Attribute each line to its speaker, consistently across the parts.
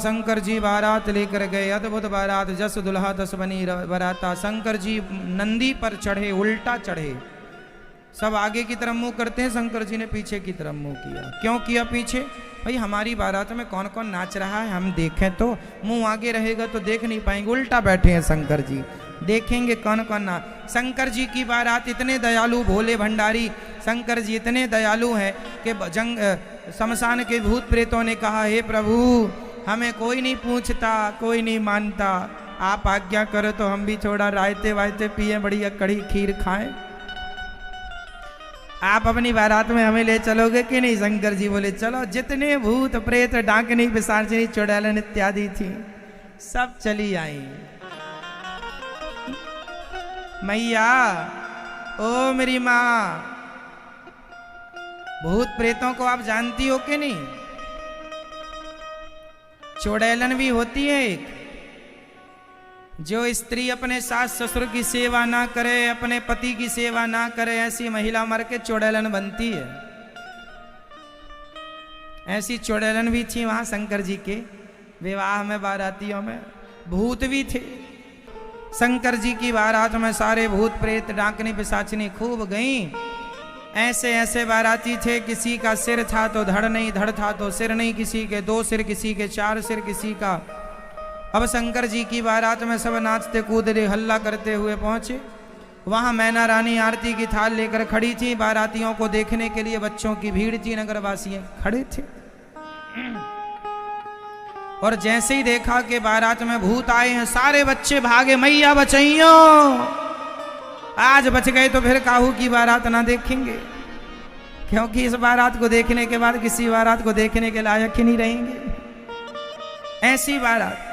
Speaker 1: शंकर जी बारात लेकर गए, अद्भुत बारात, जस दुल्हा दस बनी बराता। शंकर जी नंदी पर चढ़े, उल्टा चढ़े, सब आगे की तरफ मुंह करते हैं, शंकर जी ने पीछे की तरफ मुंह किया। क्यों किया पीछे? भाई हमारी बारात में कौन कौन नाच रहा है हम देखें तो, मुंह आगे रहेगा तो देख नहीं पाएंगे। उल्टा बैठे हैं शंकर जी, देखेंगे कौन कौन नाच। शंकर जी की बारात इतने दयालु, भोले भंडारी शंकर जी इतने दयालु हैं कि शमशान के भूत प्रेतों ने कहा, हे प्रभु हमें कोई नहीं पूछता, कोई नहीं मानता, आप आज्ञा करो तो हम भी थोड़ा रायते वायते पिए, बढ़िया कड़ी खीर खाएं। आप अपनी बारात में हमें ले चलोगे कि नहीं? शंकर जी बोले चलो। जितने भूत प्रेत डाकनी पिशाचिनी चुड़ैलन इत्यादि थी सब चली आई। मैया ओ मेरी माँ, भूत प्रेतों को आप जानती हो कि नहीं? चुड़ैलन भी होती है एक, जो स्त्री अपने सास ससुर की सेवा ना करे, अपने पति की सेवा ना करे, ऐसी महिला मर के चुड़ैलन बनती है। ऐसी चुड़ैलन भी थी वहां शंकर जी के विवाह में, बारातियों में भूत भी थे। शंकर जी की बारात में सारे भूत प्रेत डाकनी पिशाचिनी खूब गईं। ऐसे ऐसे बाराती थे, किसी का सिर था तो धड़ नहीं, धड़ था तो सिर नहीं, किसी के 2 सिर, किसी के 4 सिर, किसी का। अब शंकर जी की बारात में सब नाचते कूदते हल्ला करते हुए पहुंचे। वहां मैना रानी आरती की थाल लेकर खड़ी थी, बारातियों को देखने के लिए बच्चों की भीड़ थी, नगरवासी खड़े थे। और जैसे ही देखा कि बारात में भूत आए हैं, सारे बच्चे भागे, मैया बचाइयो, आज बच गए तो फिर काहू की बारात ना देखेंगे, क्योंकि इस बारात को देखने के बाद किसी बारात को देखने के लायक ही नहीं रहेंगे। ऐसी बारात।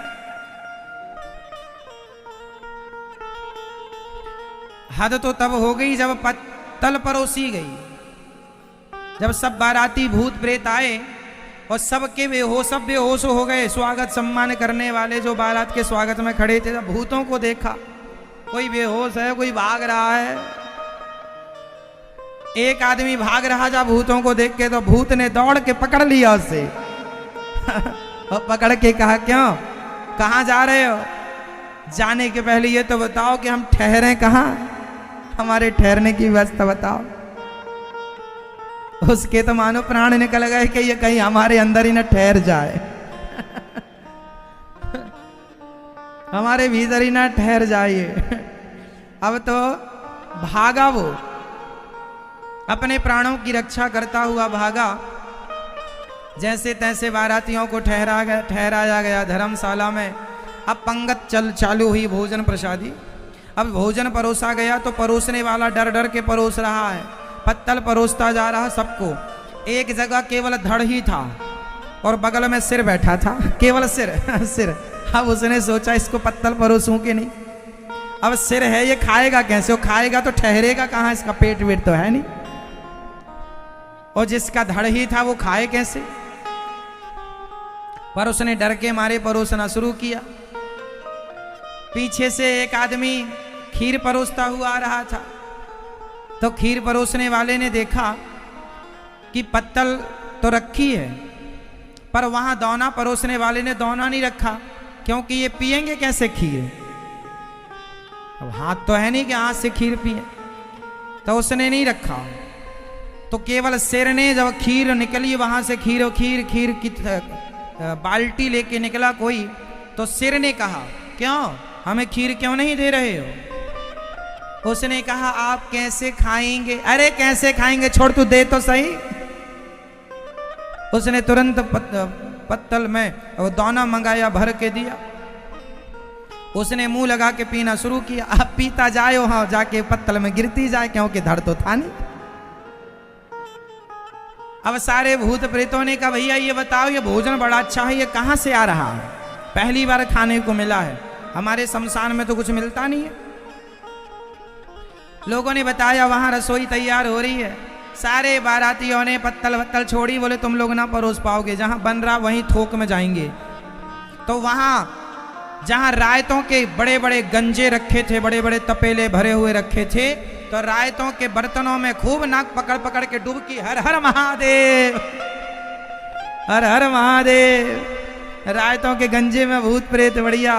Speaker 1: हद तो तब हो गई जब पत्तल परोसी गई, जब सब बाराती भूत प्रेत आए और सबके सब बेहोश हो गए। स्वागत सम्मान करने वाले जो बारात के स्वागत में खड़े थे, जब भूतों को देखा, कोई बेहोश है, कोई भाग रहा है। एक आदमी भाग रहा जब भूतों को देख के, तो भूत ने दौड़ के पकड़ लिया उसे और पकड़ के कहा, क्यों, कहाँ जा रहे हो? जाने के पहले ये तो बताओ कि हम ठहरे कहाँ, हमारे ठहरने की व्यवस्था बताओ। उसके तो मानो प्राण निकल गए कि ये कहीं हमारे अंदर ही न ठहर जाए हमारे भीतर ही ना ठहर जाइए। अब तो भागा, वो अपने प्राणों की रक्षा करता हुआ भागा। जैसे तैसे बारातियों को ठहराया गया धर्मशाला में। अब पंगत चालू हुई, भोजन प्रसादी। अब भोजन परोसा गया तो परोसने वाला डर डर के परोस रहा है, पत्तल परोसता जा रहा सबको। एक जगह केवल धड़ ही था और बगल में सिर बैठा था, केवल सिर। अब उसने सोचा इसको पत्तल परोसूं कि नहीं। अब सिर है, ये खाएगा कैसे? वो खाएगा तो ठहरेगा कहाँ, इसका पेट वेट तो है नहीं। और जिसका धड़ ही था वो खाए कैसे? पर उसने डर के मारे परोसना शुरू किया। पीछे से एक आदमी खीर परोसता हुआ आ रहा था, तो खीर परोसने वाले ने देखा कि पत्तल तो रखी है, पर वहां दोना परोसने वाले ने दोना नहीं रखा, क्योंकि ये पिएंगे कैसे खीर? अब हाथ तो है नहीं कि हाथ से खीर पिए, तो उसने नहीं रखा। तो केवल सिर ने, जब खीर निकली वहां से, खीर की बाल्टी लेके निकला कोई, तो सिर ने कहा, क्यों, हमें खीर क्यों नहीं दे रहे हो? उसने कहा, आप कैसे खाएंगे? अरे कैसे खाएंगे, छोड़, तू दे तो सही। उसने तुरंत पत्तल में वो दाना मंगाया, भर के दिया। उसने मुंह लगा के पीना शुरू किया। अब पीता जाए, वहां जाके पत्तल में गिरती जाए, क्योंकि धड़ तो था नहीं। अब सारे भूत प्रेतों ने कहा, भैया ये बताओ, ये भोजन बड़ा अच्छा है, ये कहां से आ रहा है? पहली बार खाने को मिला है, हमारे शमशान में तो कुछ मिलता नहीं है। लोगों ने बताया वहां रसोई तैयार हो रही है। सारे बारातियों ने पत्तल छोड़ी, बोले तुम लोग ना परोस पाओगे, जहां बन रहा वहीं थोक में जाएंगे। तो वहां जहां रायतों के बड़े बड़े गंजे रखे थे, बड़े बड़े तपेले भरे हुए रखे थे, तो रायतों के बर्तनों में खूब नाक पकड़ पकड़ के डुबकी, हर हर महादेव, हर हर महादेव, रायतों के गंजे में भूत प्रेत बढ़िया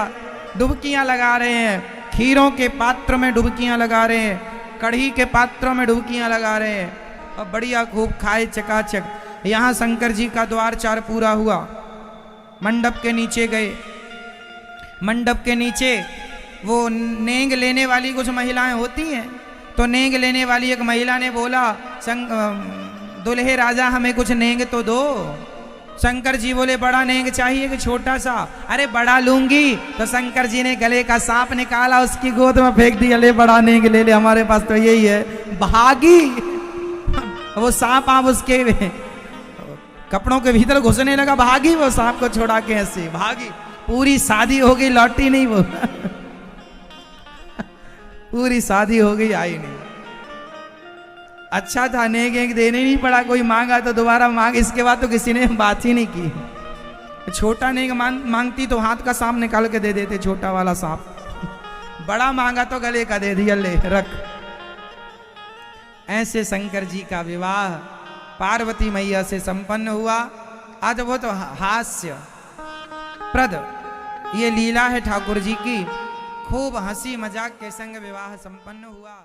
Speaker 1: डुबकियां लगा रहे हैं, खीरों के पात्र में डुबकियां लगा रहे हैं, कढ़ी के पात्रों में डुबकियां लगा रहे हैं और बढ़िया खूब खाए चकाचक। यहाँ शंकर जी का द्वार चार पूरा हुआ, मंडप के नीचे गए। मंडप के नीचे वो नेंग लेने वाली कुछ महिलाएं होती हैं, तो नेंग लेने वाली एक महिला ने बोला, दुल्हे राजा हमें कुछ नेंग तो दो। शंकर जी बोले बड़ा नेंग चाहिए कि छोटा सा? अरे बड़ा लूंगी। तो शंकर जी ने गले का सांप निकाला, उसकी गोद में फेंक दिया, ले बड़ा नेंग ले ले, हमारे पास तो यही है। भागी वो सांप, आप उसके कपड़ों के भीतर घुसने लगा, भागी वो सांप को छोड़ा के ऐसे भागी। पूरी शादी हो गई, लौटी नहीं वो पूरी शादी हो गई, आई नहीं। अच्छा था, नेग एक देने नहीं पड़ा, कोई मांगा तो दोबारा मांग, इसके बाद तो किसी ने बात ही नहीं की। छोटा नेग मांगती तो हाथ का सांप निकाल के दे देते, छोटा वाला सांप। बड़ा मांगा तो गले का दे दिया, ले रख। ऐसे शंकर जी का विवाह पार्वती मैया से संपन्न हुआ। आज वो तो हास्य प्रद ये लीला है ठाकुर जी की, खूब हंसी मजाक के संग विवाह संपन्न हुआ।